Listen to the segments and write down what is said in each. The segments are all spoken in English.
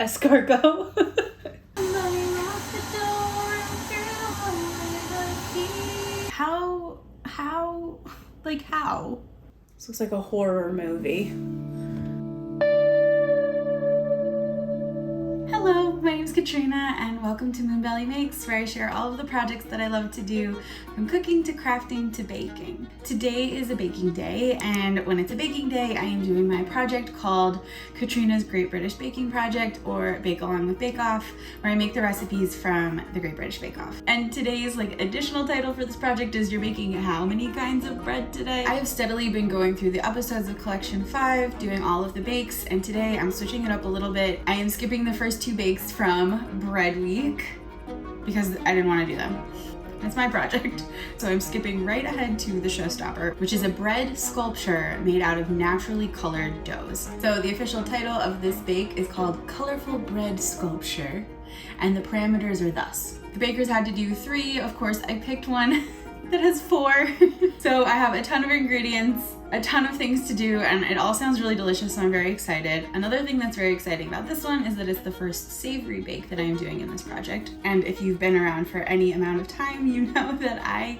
escargot. How? This looks like a horror movie. Hello, my name is Katrina and welcome to Moonbelly Makes, where I share all of the projects that I love to do, from cooking to crafting to baking. Today is a baking day, and when it's a baking day, I am doing my project called Katrina's Great British Baking Project, or Bake Along with Bake Off, where I make the recipes from the Great British Bake Off. And today's additional title for this project is You're Making How Many Kinds of Bread Today? I have steadily been going through the episodes of Collection 5, doing all of the bakes, and today I'm switching it up a little bit. I am skipping the first 2 bakes from Bread Week because I didn't want to do them. It's my project. So I'm skipping right ahead to the showstopper, which is a bread sculpture made out of naturally colored doughs. So the official title of this bake is called Colorful Bread Sculpture, and the parameters are thus. The bakers had to do 3. Of course, I picked one that has 4. So I have a ton of ingredients, a ton of things to do, and it all sounds really delicious, so I'm very excited. Another thing that's very exciting about this one is that it's the first savory bake that I am doing in this project. And if you've been around for any amount of time, you know that I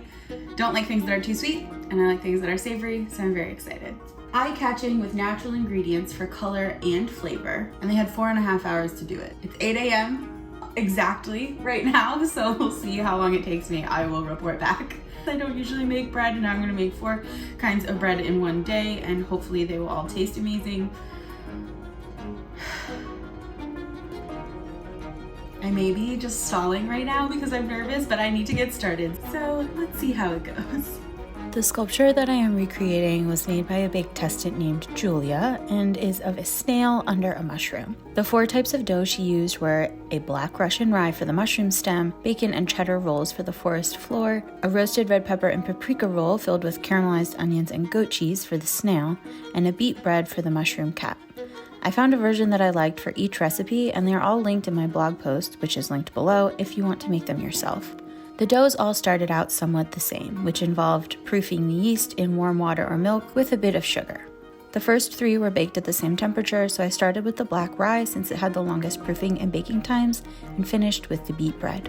don't like things that are too sweet, and I like things that are savory, so I'm very excited. Eye-catching with natural ingredients for color and flavor, and they had 4.5 hours to do it. It's 8 a.m. exactly right now, so we'll see how long it takes me. I will report back. I don't usually make bread, and now I'm gonna make 4 kinds of bread in one day, and hopefully they will all taste amazing. I may be just stalling right now because I'm nervous, but I need to get started. So let's see how it goes. The sculpture that I am recreating was made by a bake testant named Julia and is of a snail under a mushroom. The 4 types of dough she used were a black Russian rye for the mushroom stem, bacon and cheddar rolls for the forest floor, a roasted red pepper and paprika roll filled with caramelized onions and goat cheese for the snail, and a beet bread for the mushroom cap. I found a version that I liked for each recipe, and they are all linked in my blog post, which is linked below if you want to make them yourself. The doughs all started out somewhat the same, which involved proofing the yeast in warm water or milk with a bit of sugar. The first 3 were baked at the same temperature, so I started with the black rye since it had the longest proofing and baking times, and finished with the beet bread.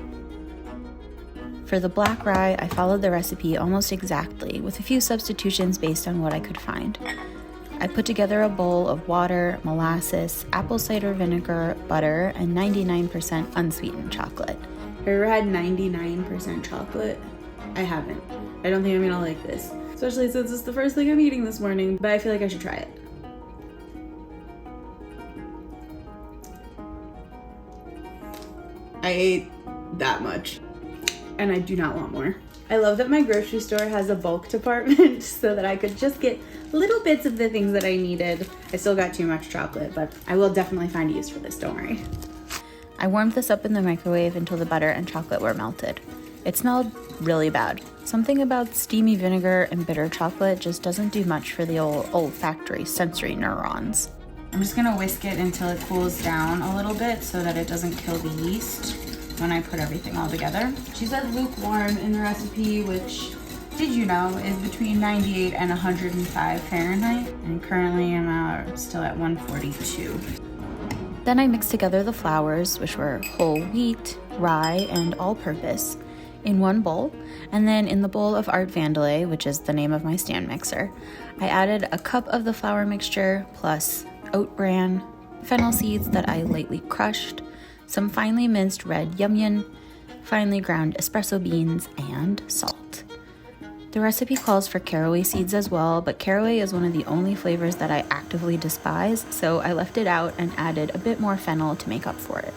For the black rye, I followed the recipe almost exactly, with a few substitutions based on what I could find. I put together a bowl of water, molasses, apple cider vinegar, butter, and 99% unsweetened chocolate. Have you ever had 99% chocolate? I haven't. I don't think I'm gonna like this, especially since it's the first thing I'm eating this morning, but I feel like I should try it. I ate that much, and I do not want more. I love that my grocery store has a bulk department so that I could just get little bits of the things that I needed. I still got too much chocolate, but I will definitely find a use for this, don't worry. I warmed this up in the microwave until the butter and chocolate were melted. It smelled really bad. Something about steamy vinegar and bitter chocolate just doesn't do much for the old olfactory sensory neurons. I'm just gonna whisk it until it cools down a little bit so that it doesn't kill the yeast when I put everything all together. She said lukewarm in the recipe, which, did you know, is between 98 and 105 Fahrenheit, and currently I'm still at 142. Then I mixed together the flours, which were whole wheat, rye, and all-purpose, in one bowl, and then in the bowl of Art Vandelay, which is the name of my stand mixer, I added a cup of the flour mixture plus oat bran, fennel seeds that I lightly crushed, some finely minced red yum, finely ground espresso beans, and salt. The recipe calls for caraway seeds as well, but caraway is one of the only flavors that I actively despise, so I left it out and added a bit more fennel to make up for it.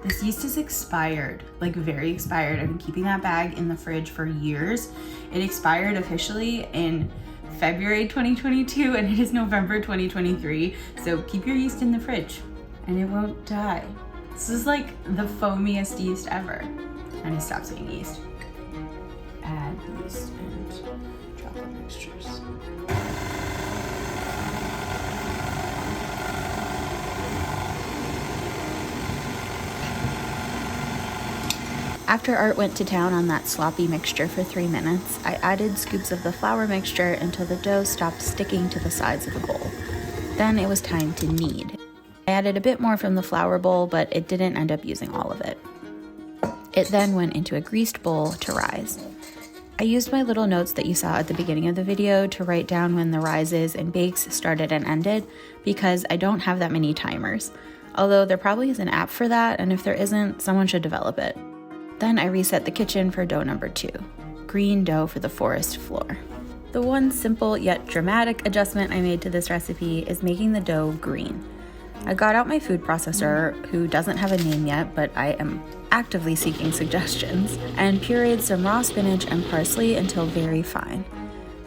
This yeast is expired, like very expired. I've been keeping that bag in the fridge for years. It expired officially in February 2022 and it is November 2023, so keep your yeast in the fridge and it won't die. This is like the foamiest yeast ever. I need to stop saying yeast. Add yeast and chocolate mixtures. After Art went to town on that sloppy mixture for 3 minutes, I added scoops of the flour mixture until the dough stopped sticking to the sides of the bowl. Then it was time to knead. I added a bit more from the flour bowl, but it didn't end up using all of it. It then went into a greased bowl to rise. I used my little notes that you saw at the beginning of the video to write down when the rises and bakes started and ended because I don't have that many timers. Although there probably is an app for that, and if there isn't, someone should develop it. Then I reset the kitchen for dough number 2, green dough for the forest floor. The one simple yet dramatic adjustment I made to this recipe is making the dough green. I got out my food processor, who doesn't have a name yet, but I am actively seeking suggestions, and pureed some raw spinach and parsley until very fine.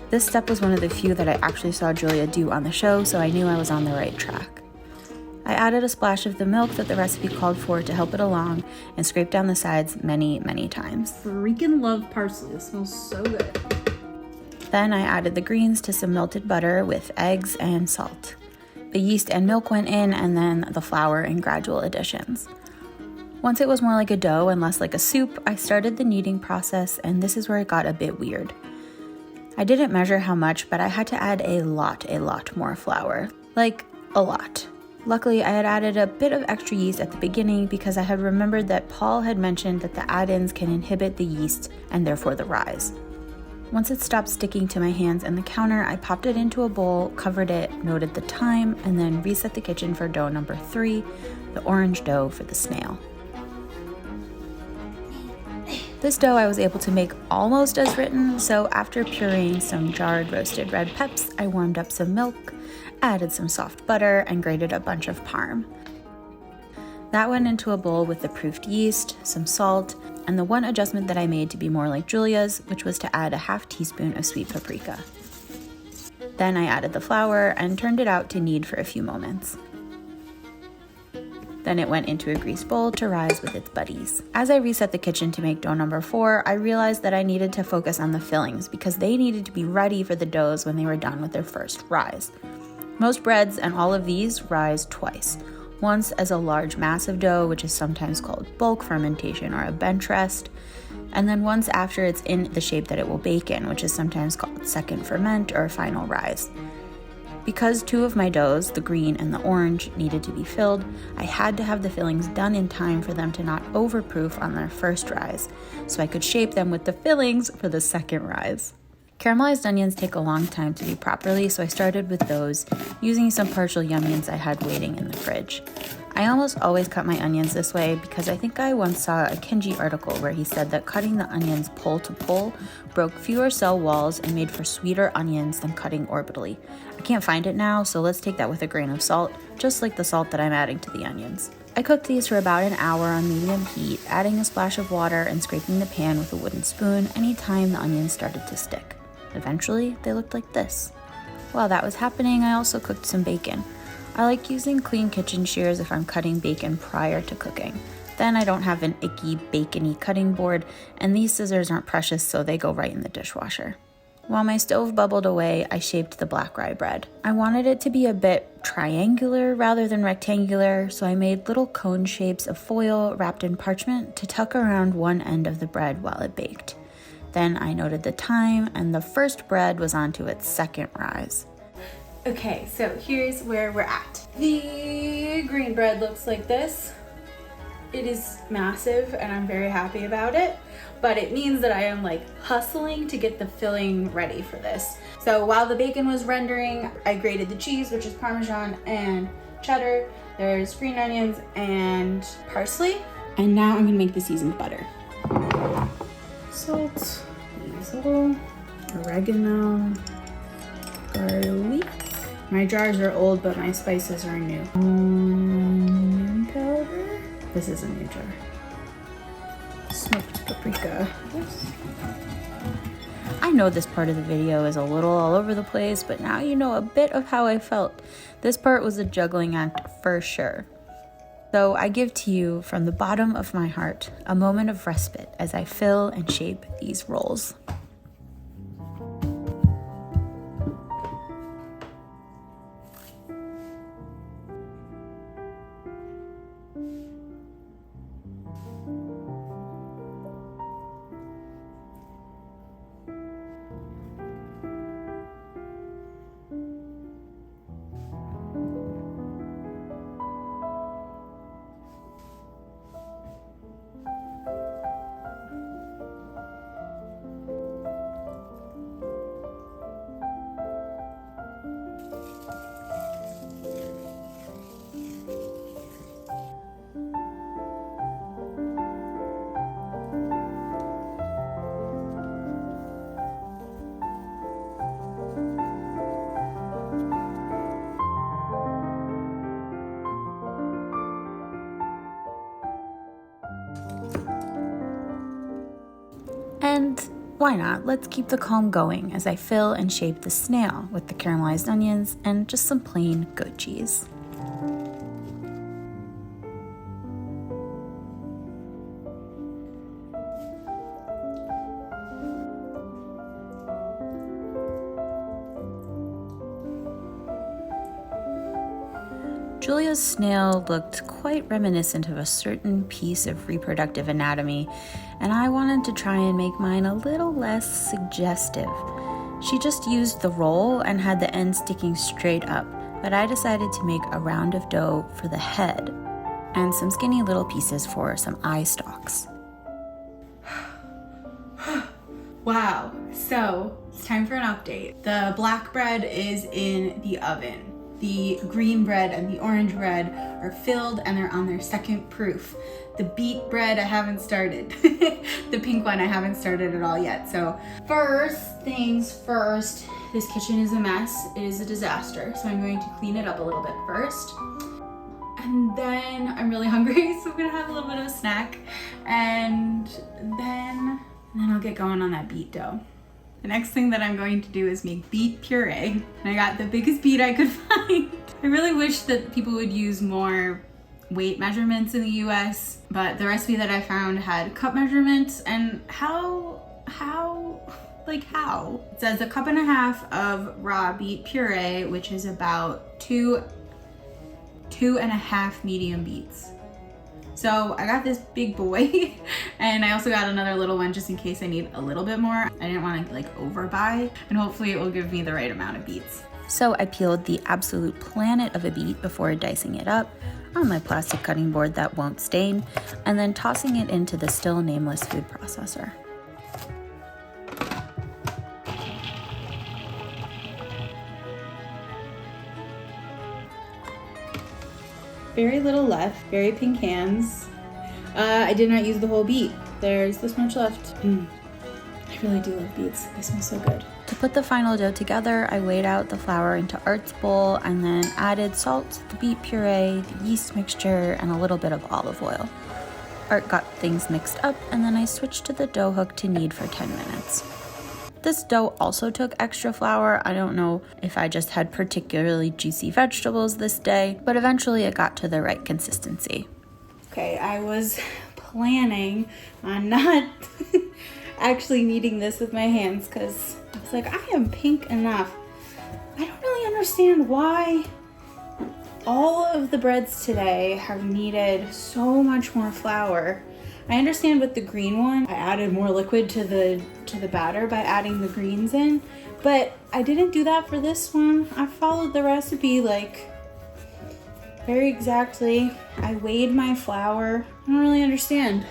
This step was one of the few that I actually saw Julia do on the show, so I knew I was on the right track. I added a splash of the milk that the recipe called for to help it along and scraped down the sides many, many times. Freaking love parsley. It smells so good. Then I added the greens to some melted butter with eggs and salt. The yeast and milk went in, and then the flour in gradual additions. Once it was more like a dough and less like a soup, I started the kneading process, and this is where it got a bit weird. I didn't measure how much, but I had to add a lot more flour. Like, a lot. Luckily, I had added a bit of extra yeast at the beginning because I had remembered that Paul had mentioned that the add-ins can inhibit the yeast and therefore the rise. Once it stopped sticking to my hands and the counter, I popped it into a bowl, covered it, noted the time, and then reset the kitchen for dough number 3, the orange dough for the snail. This dough I was able to make almost as written, so after pureeing some jarred roasted red peps, I warmed up some milk, added some soft butter, and grated a bunch of parm. That went into a bowl with the proofed yeast, some salt, and the one adjustment that I made to be more like Julia's, which was to add a half teaspoon of sweet paprika. Then I added the flour and turned it out to knead for a few moments. Then it went into a greased bowl to rise with its buddies. As I reset the kitchen to make dough number 4, I realized that I needed to focus on the fillings because they needed to be ready for the doughs when they were done with their first rise. Most breads and all of these rise twice. Once as a large mass of dough, which is sometimes called bulk fermentation or a bench rest, and then once after it's in the shape that it will bake in, which is sometimes called second ferment or final rise. Because 2 of my doughs, the green and the orange, needed to be filled, I had to have the fillings done in time for them to not overproof on their first rise, so I could shape them with the fillings for the second rise. Caramelized onions take a long time to do properly, so I started with those, using some partial Yumians I had waiting in the fridge. I almost always cut my onions this way because I think I once saw a Kenji article where he said that cutting the onions pole to pole broke fewer cell walls and made for sweeter onions than cutting orbitally. I can't find it now, so let's take that with a grain of salt, just like the salt that I'm adding to the onions. I cooked these for about an hour on medium heat, adding a splash of water and scraping the pan with a wooden spoon anytime the onions started to stick. Eventually, they looked like this. While that was happening, I also cooked some bacon. I like using clean kitchen shears if I'm cutting bacon prior to cooking. Then I don't have an icky, bacony cutting board, and these scissors aren't precious, so they go right in the dishwasher. While my stove bubbled away, I shaped the black rye bread. I wanted it to be a bit triangular rather than rectangular, so I made little cone shapes of foil wrapped in parchment to tuck around one end of the bread while it baked. Then I noted the time, and the first bread was onto its second rise. Okay, so here's where we're at. The green bread looks like this. It is massive and I'm very happy about it, but it means that I am like hustling to get the filling ready for this. So while the bacon was rendering, I grated the cheese, which is Parmesan and cheddar. There's green onions and parsley. And now I'm gonna make the seasoned butter. Salt, basil, oregano, garlic. My jars are old, but my spices are new. Onion powder. This is a new jar. Smoked paprika. Yes. I know this part of the video is a little all over the place, but now you know a bit of how I felt. This part was a juggling act for sure. So I give to you, from the bottom of my heart, a moment of respite as I fill and shape these rolls. And why not? Let's keep the calm going as I fill and shape the snail with the caramelized onions and just some plain goat cheese. Julia's snail looked quite reminiscent of a certain piece of reproductive anatomy, and I wanted to try and make mine a little less suggestive. She just used the roll and had the end sticking straight up, but I decided to make a round of dough for the head and some skinny little pieces for some eye stalks. Wow, so it's time for an update. The black bread is in the oven. The green bread and the orange bread are filled and they're on their second proof. The beet bread I haven't started. The pink one I haven't started at all yet. So first things first, this kitchen is a mess. It is a disaster. So I'm going to clean it up a little bit first. And then I'm really hungry, so I'm gonna have a little bit of a snack. And then I'll get going on that beet dough. The next thing that I'm going to do is make beet puree. And I got the biggest beet I could find. I really wish that people would use more weight measurements in the US, but the recipe that I found had cup measurements, and how? It says 1.5 cups of raw beet puree, which is about two and a half medium beets. So I got this big boy and I also got another little one just in case I need a little bit more. I didn't want to overbuy, and hopefully it will give me the right amount of beets. So I peeled the absolute planet of a beet before dicing it up on my plastic cutting board that won't stain, and then tossing it into the still nameless food processor. Very little left, very pink hands. I did not use the whole beet. There's this much left. I really do love beets. They smell so good. To put the final dough together, I weighed out the flour into Art's bowl and then added salt, the beet puree, the yeast mixture, and a little bit of olive oil. Art got things mixed up, and then I switched to the dough hook to knead for 10 minutes. This dough also took extra flour. I don't know if I just had particularly juicy vegetables this day, but eventually it got to the right consistency. Okay, I was planning on not actually kneading this with my hands because I was like, I am pink enough. I don't really understand why all of the breads today have needed so much more flour. I understand with the green one, I added more liquid to the batter by adding the greens in, but I didn't do that for this one. I followed the recipe very exactly. I weighed my flour. I don't really understand.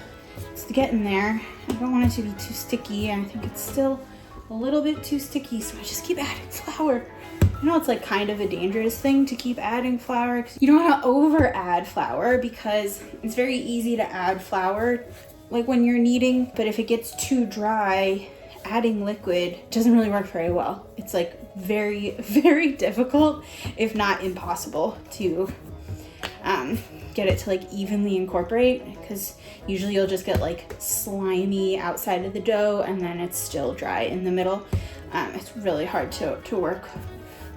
It's getting there. I don't want it to be too sticky, and I think it's still a little bit too sticky, so I just keep adding flour. I know it's kind of a dangerous thing to keep adding flour. You don't want to over add flour because it's very easy to add flour when you're kneading, but if it gets too dry, adding liquid doesn't really work very well. It's very, very difficult, if not impossible, to get it to evenly incorporate, because usually you'll just get slimy outside of the dough and then it's still dry in the middle. It's really hard to work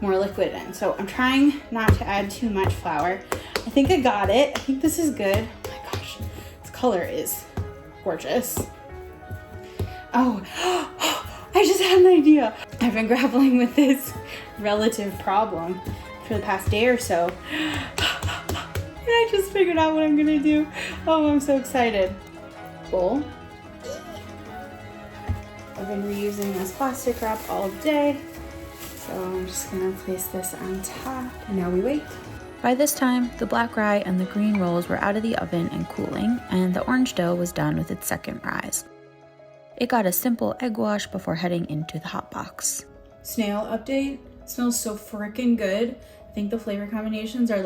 more liquid in. So I'm trying not to add too much flour. I think I got it. I think this is good. Oh my gosh, this color is gorgeous. Oh, I just had an idea. I've been grappling with this relative problem for the past day or so. And I just figured out what I'm gonna do. Oh, I'm so excited. Bowl. I've been reusing this plastic wrap all day. So I'm just gonna place this on top, and now we wait. By this time, the black rye and the green rolls were out of the oven and cooling, and the orange dough was done with its second rise. It got a simple egg wash before heading into the hot box. Snail update. Smells so freaking good. I think the flavor combinations are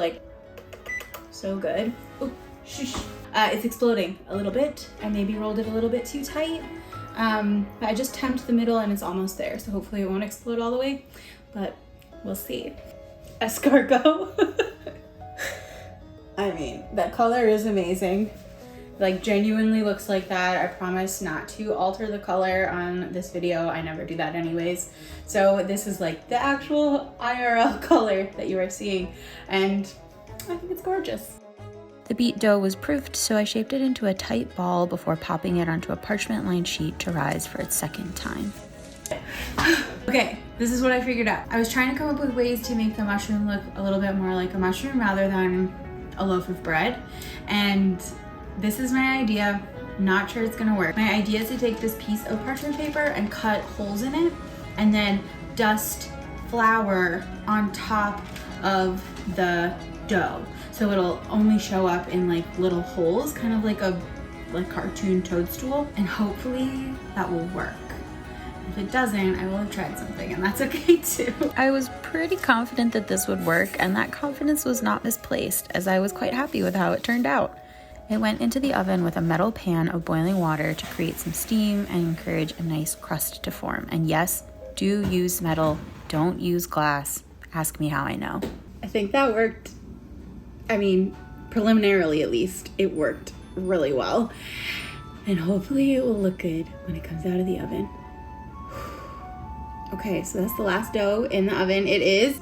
so good. Oh, shush. It's exploding a little bit. I maybe rolled it a little bit too tight. I just temped the middle and it's almost there, so hopefully it won't explode all the way, but we'll see. Escargot. I mean, that color is amazing. Like genuinely looks like that. I promise not to alter the color on this video. I never do that anyways. So this is like the actual IRL color that you are seeing, and I think it's gorgeous. The beet dough was proofed, so I shaped it into a tight ball before popping it onto a parchment-lined sheet to rise for its second time. Okay, this is what I figured out. I was trying to come up with ways to make the mushroom look a little bit more like a mushroom rather than a loaf of bread, and this is my idea. Not sure it's gonna work. My idea is to take this piece of parchment paper and cut holes in it and then dust flour on top of the dough. So it'll only show up in like little holes, kind of like a cartoon toadstool, and hopefully that will work. If it doesn't, I will have tried something, and that's okay too. I was pretty confident that this would work, and that confidence was not misplaced, as I was quite happy with how it turned out. It went into the oven with a metal pan of boiling water to create some steam and encourage a nice crust to form. And yes, do use metal, don't use glass. Ask me how I know. I think that worked. I mean, preliminarily at least, it worked really well. And hopefully it will look good when it comes out of the oven. Okay, so that's the last dough in the oven. It is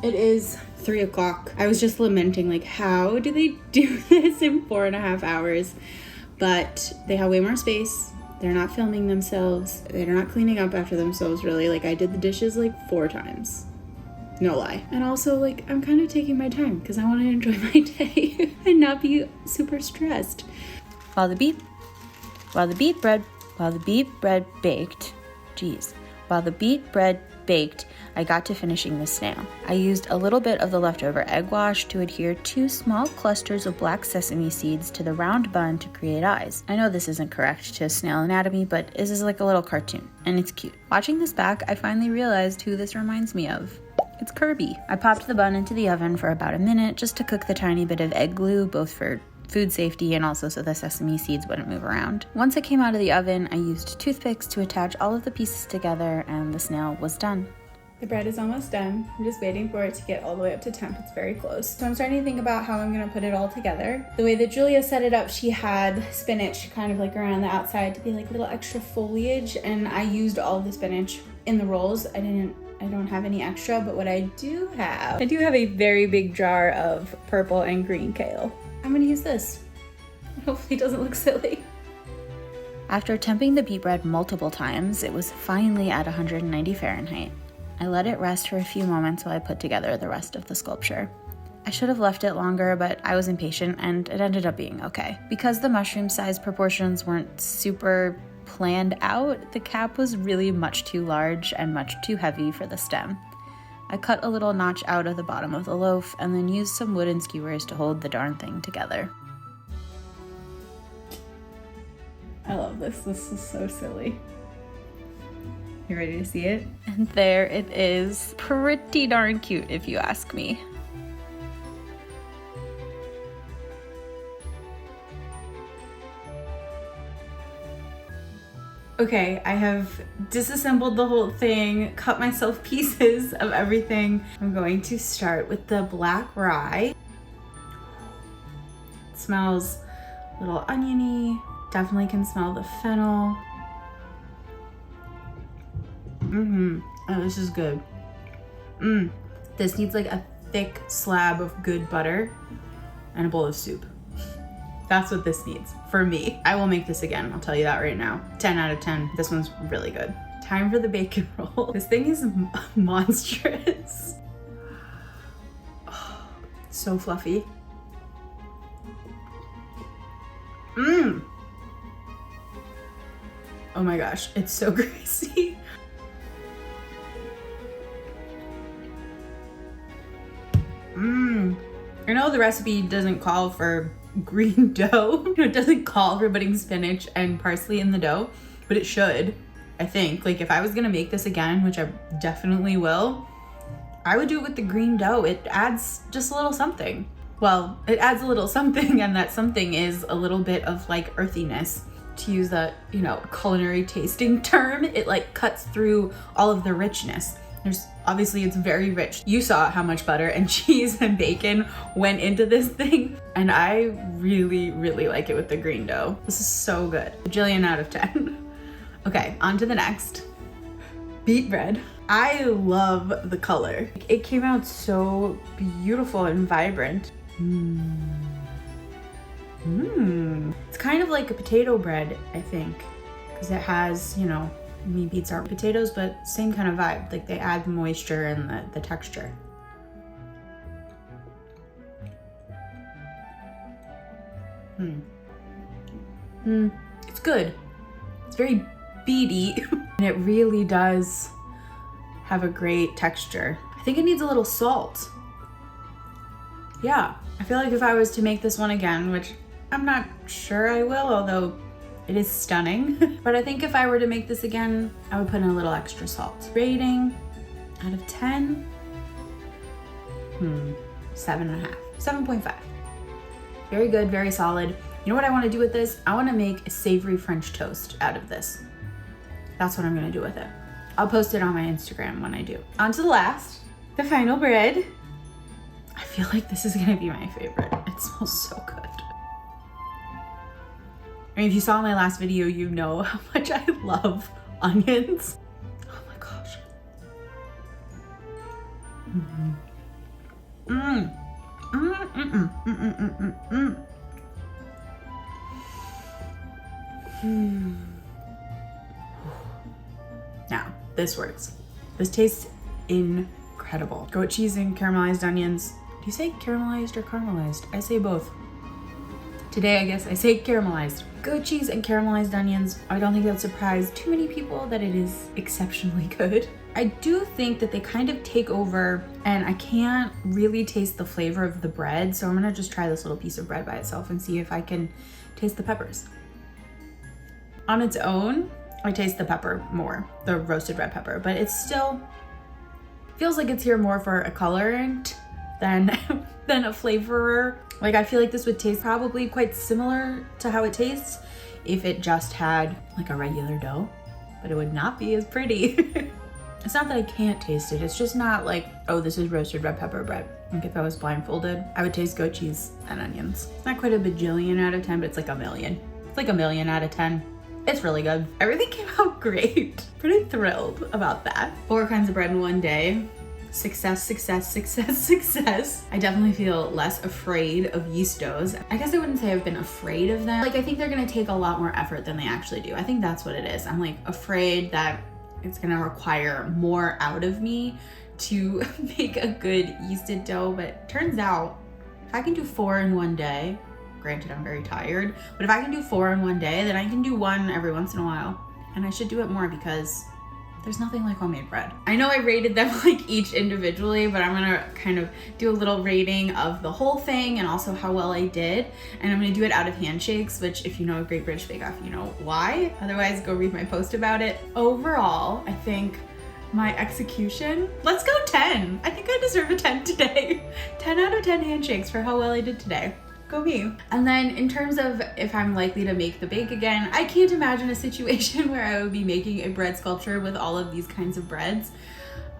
it is 3 o'clock. I was just lamenting, like, how do they do this in 4.5 hours? But they have way more space. They're not filming themselves. They're not cleaning up after themselves, really. Like, I did the dishes like 4 times. No lie. And also, like, I'm kind of taking my time because I want to enjoy my day and not be super stressed. While the beet bread baked, I got to finishing the snail. I used a little bit of the leftover egg wash to adhere 2 small clusters of black sesame seeds to the round bun to create eyes. I know this isn't correct to snail anatomy, but this is like a little cartoon, and it's cute. Watching this back, I finally realized who this reminds me of. It's Kirby. I popped the bun into the oven for about a minute just to cook the tiny bit of egg glue, both for food safety and also so the sesame seeds wouldn't move around. Once it came out of the oven, I used toothpicks to attach all of the pieces together, and the snail was done. The bread is almost done. I'm just waiting for it to get all the way up to temp. It's very close. So I'm starting to think about how I'm gonna put it all together. The way that Julia set it up, she had spinach kind of like around the outside to be like little extra foliage, and I used all of the spinach in the rolls. I don't have any extra, but what I do have a very big jar of purple and green kale. I'm gonna use this. Hopefully it doesn't look silly. After temping the beet bread multiple times, it was finally at 190 Fahrenheit. I let it rest for a few moments while I put together the rest of the sculpture. I should have left it longer, but I was impatient and it ended up being okay. Because the mushroom size proportions weren't super planned out, the cap was really much too large and much too heavy for the stem. I cut a little notch out of the bottom of the loaf and then used some wooden skewers to hold the darn thing together. I love this. This is so silly. You ready to see it? And there it is. Pretty darn cute, if you ask me. Okay, I have disassembled the whole thing, cut myself pieces of everything. I'm going to start with the black rye. It smells a little oniony. Definitely can smell the fennel. Oh, this is good. This needs like a thick slab of good butter and a bowl of soup. That's what this needs for me. I will make this again. I'll tell you that right now. 10 out of 10. This one's really good. Time for the bacon roll. This thing is monstrous. Oh, so fluffy. Oh my gosh, it's so greasy. I know the recipe doesn't call for green dough. It doesn't call for putting spinach and parsley in the dough, but it should, I think. Like if I was gonna make this again, which I definitely will, I would do it with the green dough. It adds just a little something. Well, it adds a little something, and that something is a little bit of like earthiness. To use that, culinary tasting term, it like cuts through all of the richness. Obviously it's very rich. You saw how much butter and cheese and bacon went into this thing. And I really, really like it with the green dough. This is so good. A bajillion out of 10. Okay, on to the next. Beet bread. I love the color. It came out so beautiful and vibrant. It's kind of like a potato bread, I think, because it has, you know, I mean, beets aren't potatoes, but same kind of vibe. Like they add the moisture and the texture. It's good. It's very beety, and it really does have a great texture. I think it needs a little salt. Yeah, I feel like if I was to make this one again, which I'm not sure I will, although it is stunning. But I think if I were to make this again, I would put in a little extra salt. Rating out of 10, 7.5, 7.5. Very good, very solid. You know what I want to do with this? I want to make a savory French toast out of this. That's what I'm going to do with it. I'll post it on my Instagram when I do. On to the last, the final bread. I feel like this is going to be my favorite. It smells so good. I mean, if you saw my last video, you know how much I love onions. Oh my gosh. Now, this works. This tastes incredible. Goat cheese and caramelized onions. Do you say caramelized or caramelized? I say both. Today, I guess I say caramelized. Goat cheese and caramelized onions. I don't think that would surprise too many people that it is exceptionally good. I do think that they kind of take over, and I can't really taste the flavor of the bread, so I'm gonna just try this little piece of bread by itself and see if I can taste the peppers. On its own, I taste the pepper more, the roasted red pepper, but it still feels like it's here more for a colorant than a flavorer. Like, I feel like this would taste probably quite similar to how it tastes if it just had like a regular dough, but it would not be as pretty. It's not that I can't taste it, it's just not like, oh, this is roasted red pepper bread. Like if I was blindfolded, I would taste goat cheese and onions. It's not quite a bajillion out of 10, but it's like a million. It's like a million out of 10. It's really good. Everything came out great. Pretty thrilled about that. 4 kinds of bread in one day. Success, success, success, success. I definitely feel less afraid of yeast doughs. I guess I wouldn't say I've been afraid of them. Like, I think they're gonna take a lot more effort than they actually do. I think that's what it is. I'm like afraid that it's gonna require more out of me to make a good yeasted dough, but turns out if I can do 4 in one day, granted I'm very tired, but if I can do 4 in one day, then I can do 1 every once in a while. And I should do it more because there's nothing like homemade bread. I know I rated them like each individually, but I'm gonna kind of do a little rating of the whole thing and also how well I did. And I'm gonna do it out of handshakes, which if you know Great British Bake Off, you know why. Otherwise, go read my post about it. Overall, I think my execution, let's go 10. I think I deserve a 10 today. 10 out of 10 handshakes for how well I did today. Go me. And then in terms of if I'm likely to make the bake again, I can't imagine a situation where I would be making a bread sculpture with all of these kinds of breads.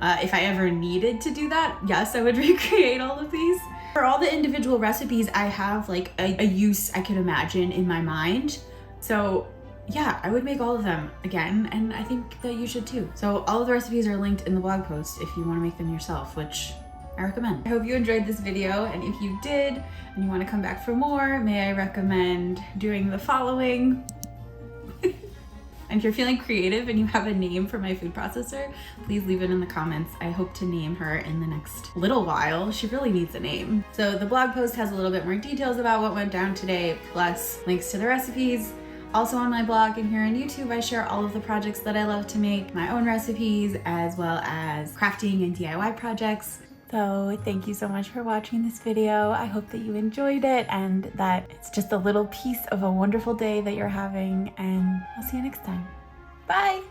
If I ever needed to do that, yes, I would recreate all of these. For all the individual recipes, I have like a use I could imagine in my mind. So yeah, I would make all of them again, and I think that you should too. So all of the recipes are linked in the blog post if you want to make them yourself, which I recommend. I hope you enjoyed this video, and if you did and you want to come back for more, may I recommend doing the following. And if you're feeling creative and you have a name for my food processor, please leave it in the comments. I hope to name her in the next little while. She really needs a name. So the blog post has a little bit more details about what went down today, plus links to the recipes. Also on my blog and here on YouTube, I share all of the projects that I love to make, my own recipes, as well as crafting and DIY projects. So thank you so much for watching this video. I hope that you enjoyed it and that it's just a little piece of a wonderful day that you're having, and I'll see you next time. Bye!